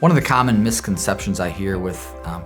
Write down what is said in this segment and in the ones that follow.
One of the common misconceptions I hear with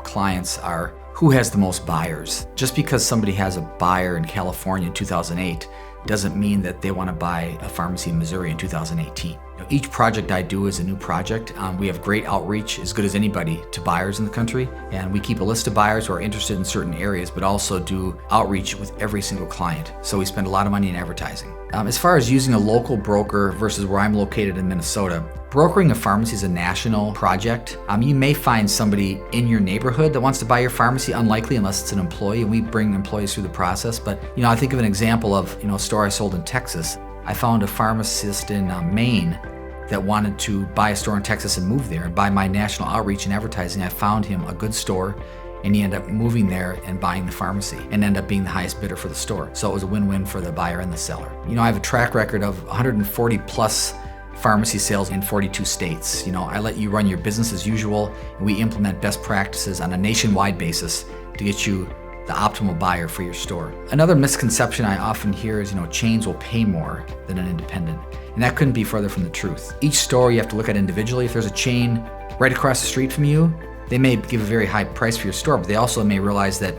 clients are who has the most buyers. Just because somebody has a buyer in California in 2008 doesn't mean that they want to buy a pharmacy in Missouri in 2018. Each project I do is a new project. We have great outreach, as good as anybody, to buyers in the country, and we keep a list of buyers who are interested in certain areas, but also do outreach with every single client. So we spend a lot of money in advertising. As far as using a local broker versus where I'm located in Minnesota, brokering a pharmacy is a national project. You may find somebody in your neighborhood that wants to buy your pharmacy, unlikely unless it's an employee, and we bring employees through the process. But I think of an example of a store I sold in Texas. I found a pharmacist in Maine that wanted to buy a store in Texas and move there. And by my national outreach and advertising, I found him a good store, and he ended up moving there and buying the pharmacy and ended up being the highest bidder for the store. So it was a win-win for the buyer and the seller. I have a track record of 140 plus pharmacy sales in 42 states. I let you run your business as usual, and we implement best practices on a nationwide basis to get you the optimal buyer for your store. Another misconception I often hear is, chains will pay more than an independent. And that couldn't be further from the truth. Each store you have to look at individually. If there's a chain right across the street from you, they may give a very high price for your store, but they also may realize that,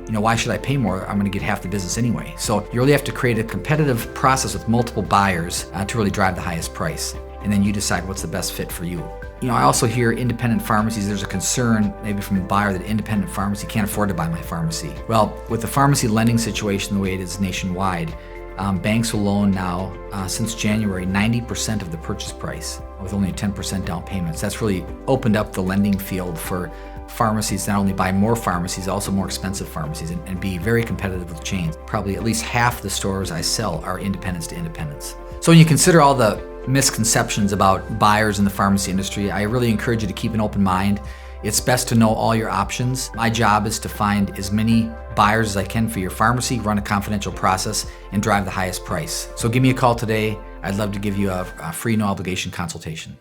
why should I pay more? I'm going to get half the business anyway. So you really have to create a competitive process with multiple buyers to really drive the highest price. And then you decide what's the best fit for you. I also hear independent pharmacies, there's a concern maybe from a buyer that independent pharmacy can't afford to buy my pharmacy. Well, with the pharmacy lending situation the way it is nationwide, banks will loan now, since January, 90% of the purchase price with only a 10% down payment. So that's really opened up the lending field for pharmacies to not only buy more pharmacies, also more expensive pharmacies, and be very competitive with chains. Probably at least half the stores I sell are independents to independents. So when you consider all the misconceptions about buyers in the pharmacy industry, I really encourage you to keep an open mind. It's best to know all your options. My job is to find as many buyers as I can for your pharmacy, run a confidential process, and drive the highest price. So give me a call today. I'd love to give you a free, no obligation consultation.